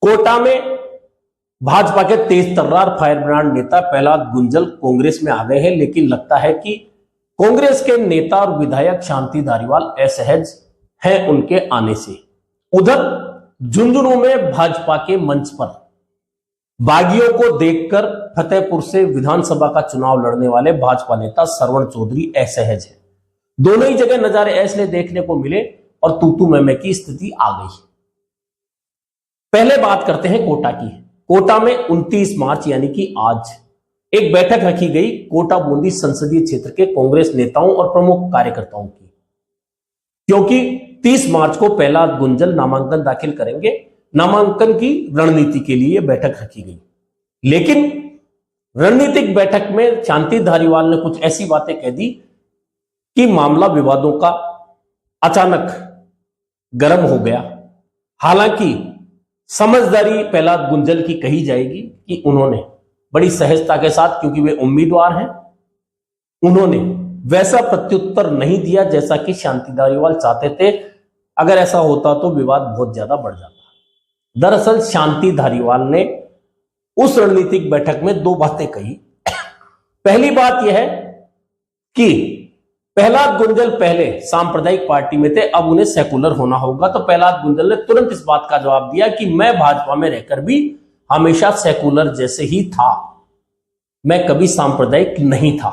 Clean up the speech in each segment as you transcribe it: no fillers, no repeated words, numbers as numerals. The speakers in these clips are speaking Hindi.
कोटा में भाजपा के तेज तर्रार फायर ब्रांड नेता प्रहलाद गुंजल कांग्रेस में आ गए हैं, लेकिन लगता है कि कांग्रेस के नेता और विधायक शांति धारीवाल असहज हैं उनके आने से। उधर झुंझुनू में भाजपा के मंच पर बागियों को देखकर फतेहपुर से विधानसभा का चुनाव लड़ने वाले भाजपा नेता श्रवण चौधरी असहज है। दोनों ही जगह नजारे ऐसे देखने को मिले और तू मैं की स्थिति आ गई। पहले बात करते हैं कोटा की। कोटा में 29 मार्च यानी कि आज एक बैठक रखी गई कोटा बूंदी संसदीय क्षेत्र के कांग्रेस नेताओं और प्रमुख कार्यकर्ताओं की, क्योंकि 30 मार्च को प्रहलाद गुंजल नामांकन दाखिल करेंगे। नामांकन की रणनीति के लिए बैठक रखी गई, लेकिन रणनीतिक बैठक में शांति धारीवाल ने कुछ ऐसी बातें कह दी कि मामला विवादों का अचानक गर्म हो गया। हालांकि समझदारी प्रहलाद गुंजल की कही जाएगी कि उन्होंने बड़ी सहजता के साथ, क्योंकि वे उम्मीदवार हैं, उन्होंने वैसा प्रत्युत्तर नहीं दिया जैसा कि शांति धारीवाल चाहते थे। अगर ऐसा होता तो विवाद बहुत ज्यादा बढ़ जाता। दरअसल शांति धारीवाल ने उस रणनीतिक बैठक में दो बातें कही। पहली बात यह है कि प्रहलाद गुंजल पहले सांप्रदायिक पार्टी में थे, अब उन्हें सेकुलर होना होगा। तो प्रहलाद गुंजल ने तुरंत इस बात का जवाब दिया कि मैं भाजपा में रहकर भी हमेशा सेकुलर जैसे ही था, मैं कभी सांप्रदायिक नहीं था।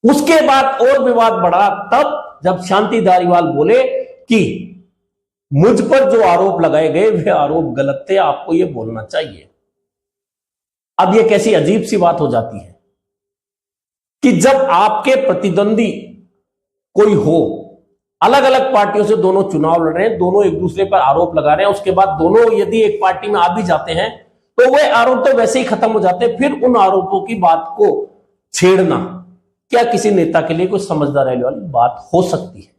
उसके बाद और विवाद बढ़ा तब जब शांति धारीवाल बोले कि मुझ पर जो आरोप लगाए गए वे आरोप गलत थे, आपको यह बोलना चाहिए। अब यह कैसी अजीब सी बात हो जाती है कि जब आपके प्रतिद्वंदी कोई हो, अलग अलग पार्टियों से दोनों चुनाव लड़ रहे हैं, दोनों एक दूसरे पर आरोप लगा रहे हैं, उसके बाद दोनों यदि एक पार्टी में आ भी जाते हैं तो वे आरोप तो वैसे ही खत्म हो जाते हैं। फिर उन आरोपों की बात को छेड़ना क्या किसी नेता के लिए कोई समझदार रहने वाली बात हो सकती है?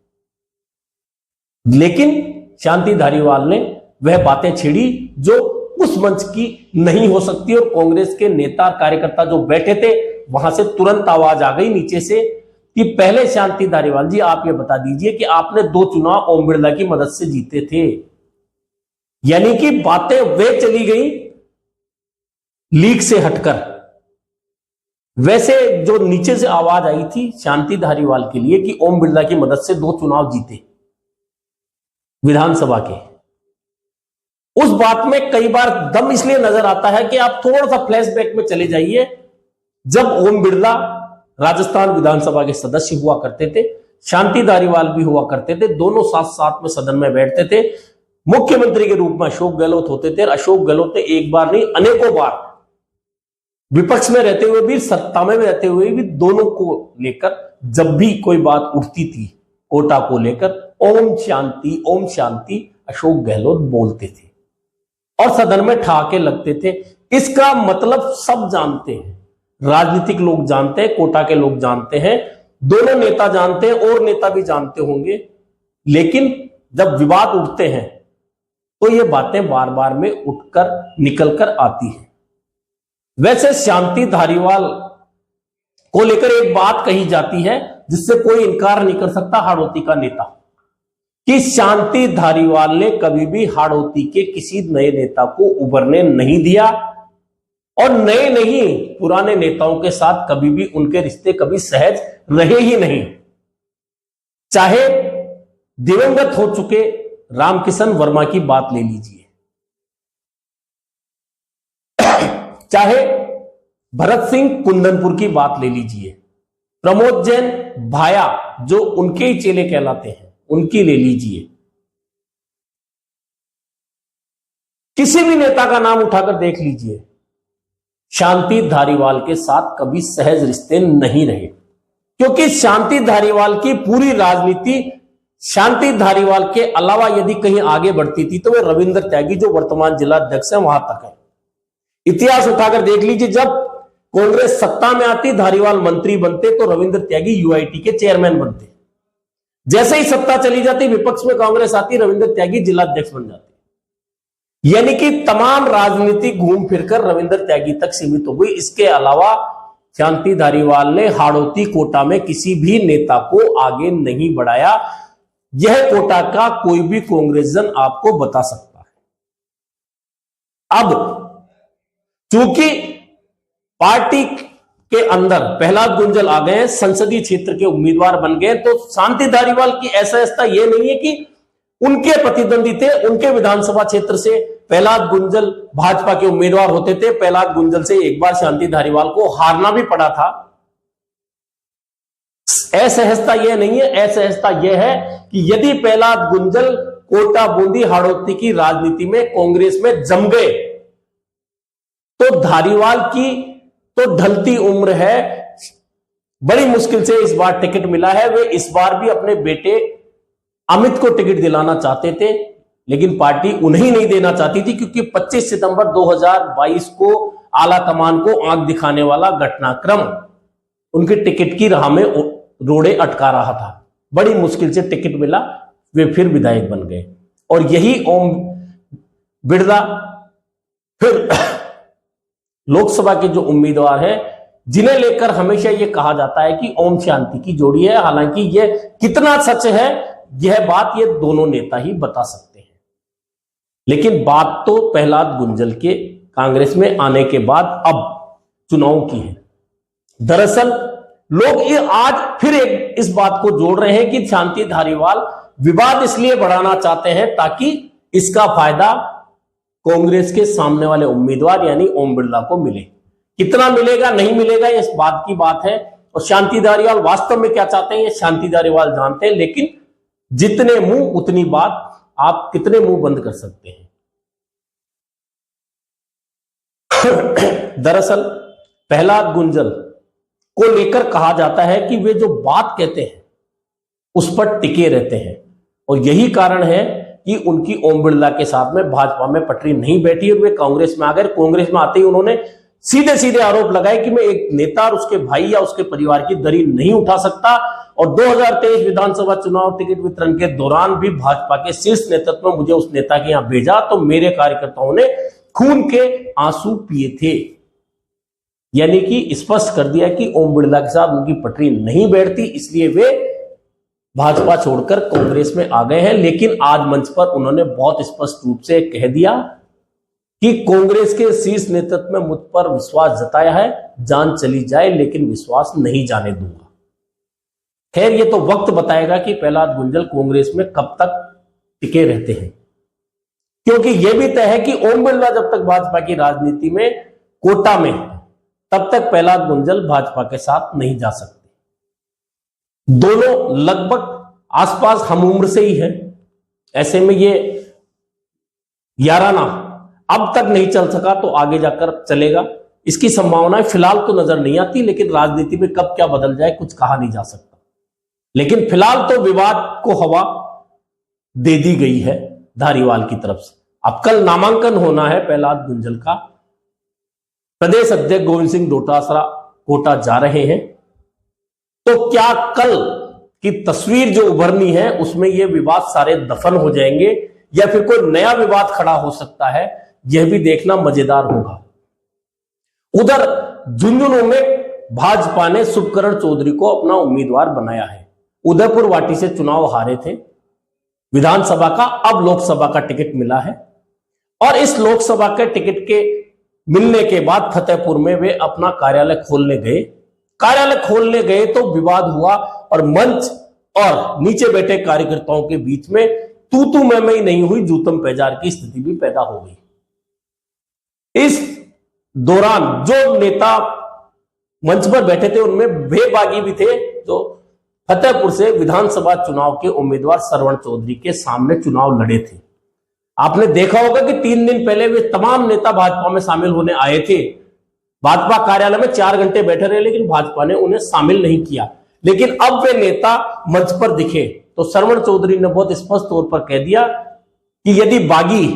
लेकिन शांति धारीवाल ने वह बातें छेड़ी जो उस मंच की नहीं हो सकती, और कांग्रेस के नेता कार्यकर्ता जो बैठे थे वहां से तुरंत आवाज आ गई नीचे से कि पहले शांति धारीवाल जी आप ये बता दीजिए कि आपने 2 चुनाव ओम बिरला की मदद से जीते थे। यानी कि बातें वे चली गई लीक से हटकर। वैसे जो नीचे से आवाज आई थी शांति धारीवाल के लिए कि ओम बिरला की मदद से 2 चुनाव जीते विधानसभा के, उस बात में कई बार दम इसलिए नजर आता है कि आप थोड़ा सा फ्लैशबैक में चले जाइए। जब ओम बिरला राजस्थान विधानसभा के सदस्य हुआ करते थे, शांति धारीवाल भी हुआ करते थे, दोनों साथ साथ में सदन में बैठते थे। मुख्यमंत्री के रूप में अशोक गहलोत होते थे, और अशोक गहलोत ने एक बार नहीं अनेकों बार विपक्ष में रहते हुए भी, सत्ता में रहते हुए भी, दोनों को लेकर जब भी कोई बात उठती थी कोटा को लेकर, ओम शांति अशोक गहलोत बोलते थे और सदन में ठहाके लगते थे। इसका मतलब सब जानते हैं, राजनीतिक लोग जानते हैं, कोटा के लोग जानते हैं, दोनों नेता जानते हैं और नेता भी जानते होंगे। लेकिन जब विवाद उठते हैं तो ये बातें बार बार में उठकर निकलकर आती हैं। वैसे शांति धारीवाल को लेकर एक बात कही जाती है जिससे कोई इनकार नहीं कर सकता हाड़ौती का नेता, कि शांति धारीवाल ने कभी भी हाड़ौती के किसी नए नेता को उभरने नहीं दिया, और नए नहीं पुराने नेताओं के साथ कभी भी उनके रिश्ते कभी सहज रहे ही नहीं। चाहे दिवंगत हो चुके रामकिशन वर्मा की बात ले लीजिए, चाहे भरत सिंह कुंदनपुर की बात ले लीजिए, प्रमोद जैन भाया जो उनके ही चेले कहलाते हैं उनकी ले लीजिए, किसी भी नेता का नाम उठाकर देख लीजिए, शांति धारीवाल के साथ कभी सहज रिश्ते नहीं रहे। क्योंकि शांति धारीवाल की पूरी राजनीति शांति धारीवाल के अलावा यदि कहीं आगे बढ़ती थी तो वे रविंद्र त्यागी जो वर्तमान जिला अध्यक्ष है वहां तक है। इतिहास उठाकर देख लीजिए, जब कांग्रेस सत्ता में आती धारीवाल मंत्री बनते तो रविंद्र त्यागी यूआईटी के चेयरमैन बनते। जैसे ही सत्ता चली जाती, विपक्ष में कांग्रेस आती, रविंद्र त्यागी जिला अध्यक्ष बन जाते। यानी कि तमाम राजनीति घूम फिरकर रविंद्र त्यागी तक सीमित हो गई। इसके अलावा शांति धारीवाल ने हाड़ौती कोटा में किसी भी नेता को आगे नहीं बढ़ाया। यह कोटा का कोई भी कांग्रेसजन आपको बता सकता। अब चूंकि पार्टी के अंदर प्रहलाद गुंजल आ गए हैं, संसदीय क्षेत्र के उम्मीदवार बन गए, तो शांति धारीवाल की असहजता यह नहीं है कि उनके प्रतिद्वंदी थे, उनके विधानसभा क्षेत्र से प्रहलाद गुंजल भाजपा के उम्मीदवार होते थे। प्रहलाद गुंजल से एक बार शांति धारीवाल को हारना भी पड़ा था। असहजता यह नहीं है, असहजता यह है कि यदि प्रहलाद गुंजल कोटा बूंदी हाड़ौती की राजनीति में कांग्रेस में जम गए तो धारीवाल की तो ढलती उम्र है, बड़ी मुश्किल से इस बार टिकट मिला है। वे इस बार भी अपने बेटे अमित को टिकट दिलाना चाहते थे, लेकिन पार्टी उन्हें नहीं देना चाहती थी, क्योंकि 25 सितंबर 2022 को आला कमान को आंख दिखाने वाला घटनाक्रम उनके टिकट की राह में रोड़े अटका रहा था। बड़ी मुश्किल से टिकट मिला, वे फिर विधायक बन गए। और यही ओम बिड़ला फिर लोकसभा के जो उम्मीदवार हैं, जिन्हें लेकर हमेशा यह कहा जाता है कि ओम शांति की जोड़ी है। हालांकि यह कितना सच है, यह बात ये दोनों नेता ही बता सकते हैं। लेकिन बात तो प्रहलाद गुंजल के कांग्रेस में आने के बाद अब चुनाव की है। दरअसल लोग ये आज फिर इस बात को जोड़ रहे हैं कि शांति धारीवाल विवाद इसलिए बढ़ाना चाहते हैं ताकि इसका फायदा कांग्रेस के सामने वाले उम्मीदवार यानी ओम बिड़ला को मिले। कितना मिलेगा नहीं मिलेगा इस बात की बात है, और शांति धारीवाल वास्तव में क्या चाहते हैं ये शांति धारीवाल जानते हैं। लेकिन जितने मुंह उतनी बात, आप कितने मुंह बंद कर सकते हैं। दरअसल प्रहलाद गुंजल को लेकर कहा जाता है कि वे जो बात कहते हैं उस पर टिके रहते हैं, और यही कारण है कि उनकी ओम बिड़ला के साथ में भाजपा में पटरी नहीं बैठी और वे कांग्रेस में आ गए। कांग्रेस में आते ही उन्होंने सीधे सीधे आरोप लगाए कि मैं एक नेता और उसके भाई या उसके परिवार की दरी नहीं उठा सकता। और 2023 विधानसभा चुनाव टिकट वितरण के दौरान भी भाजपा के शीर्ष नेतृत्व में मुझे उस नेता के यहां भेजा तो मेरे कार्यकर्ताओं ने खून के आंसू पिए थे। यानी कि स्पष्ट कर दिया कि ओम बिड़ला के साथ उनकी पटरी नहीं बैठती, इसलिए वे भाजपा छोड़कर कांग्रेस में आ गए हैं। लेकिन आज मंच पर उन्होंने बहुत स्पष्ट रूप से कह दिया कि कांग्रेस के शीर्ष नेतृत्व में मुझ पर विश्वास जताया है, जान चली जाए लेकिन विश्वास नहीं जाने दूंगा। खैर ये तो वक्त बताएगा कि प्रहलाद गुंजल कांग्रेस में कब तक टिके रहते हैं, क्योंकि यह भी तय है कि ओम बिड़ला जब तक भाजपा की राजनीति में कोटा में तब तक प्रहलाद गुंजल भाजपा के साथ नहीं जा सकते। दोनों लगभग आसपास हम उम्र से ही है, ऐसे में ये याराना अब तक नहीं चल सका तो आगे जाकर चलेगा, इसकी संभावनाएं फिलहाल तो नजर नहीं आती। लेकिन राजनीति में कब क्या बदल जाए कुछ कहा नहीं जा सकता। लेकिन फिलहाल तो विवाद को हवा दे दी गई है धारीवाल की तरफ से। अब कल नामांकन होना है प्रहलाद गुंजल का। प्रदेश अध्यक्ष गोविंद सिंह डोटासरा कोटा जा रहे हैं, तो क्या कल की तस्वीर जो उभरनी है उसमें ये विवाद सारे दफन हो जाएंगे या फिर कोई नया विवाद खड़ा हो सकता है, यह भी देखना मजेदार होगा। उधर झुंझुनू में भाजपा ने शुभकरण चौधरी को अपना उम्मीदवार बनाया है। उदयपुर वाटी से चुनाव हारे थे विधानसभा का, अब लोकसभा का टिकट मिला है। और इस लोकसभा के टिकट के मिलने के बाद फतेहपुर में वे अपना कार्यालय खोलने गए तो विवाद हुआ और मंच और नीचे बैठे कार्यकर्ताओं के बीच में तू मैं ही नहीं हुई, जूतम पैजार की स्थिति भी पैदा हो गई। इस दौरान जो नेता मंच पर बैठे थे उनमें वे बागी भी थे जो फतेहपुर से विधानसभा चुनाव के उम्मीदवार श्रवण चौधरी के सामने चुनाव लड़े थे। आपने देखा होगा कि 3 दिन पहले वे तमाम नेता भाजपा में शामिल होने आए थे। भाजपा कार्यालय में 4 घंटे बैठे रहे, लेकिन भाजपा ने उन्हें शामिल नहीं किया। लेकिन अब वे नेता मंच पर दिखे तो श्रवण चौधरी ने बहुत स्पष्ट तौर पर कह दिया कि यदि बागी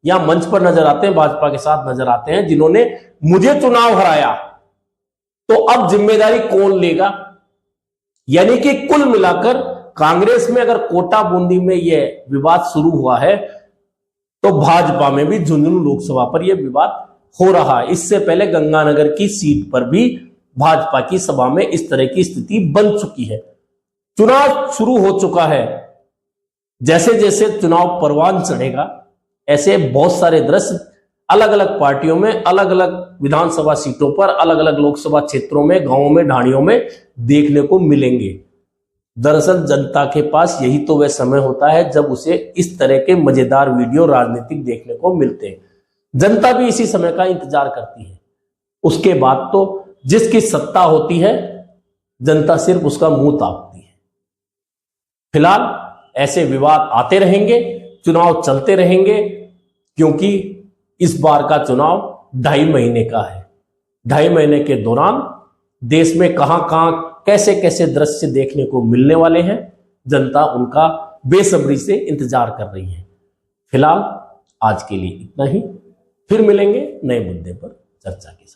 या मंच पर नजर आते हैं, भाजपा के साथ नजर आते हैं जिन्होंने मुझे चुनाव हराया, तो अब जिम्मेदारी कौन लेगा। यानी कि कुल मिलाकर कांग्रेस में अगर कोटा बूंदी में यह विवाद शुरू हुआ है तो भाजपा में भी झुंझुनू लोकसभा पर यह विवाद हो रहा है। इससे पहले गंगानगर की सीट पर भी भाजपा की सभा में इस तरह की स्थिति बन चुकी है। चुनाव शुरू हो चुका है, जैसे जैसे चुनाव परवान चढ़ेगा ऐसे बहुत सारे दृश्य अलग अलग पार्टियों में, अलग अलग विधानसभा सीटों पर, अलग अलग लोकसभा क्षेत्रों में, गांवों में, ढाणियों में देखने को मिलेंगे। दरअसल जनता के पास यही तो वह समय होता है जब उसे इस तरह के मजेदार वीडियो राजनीतिक देखने को मिलते हैं। जनता भी इसी समय का इंतजार करती है। उसके बाद तो जिसकी सत्ता होती है, जनता सिर्फ उसका मुंह ताकती है। फिलहाल ऐसे विवाद आते रहेंगे, चुनाव चलते रहेंगे, क्योंकि इस बार का चुनाव 2.5 महीने का है। 2.5 महीने के दौरान देश में कहां कहां कैसे कैसे दृश्य देखने को मिलने वाले हैं, जनता उनका बेसब्री से इंतजार कर रही है। फिलहाल आज के लिए इतना ही, फिर मिलेंगे नए मुद्दे पर चर्चा के साथ।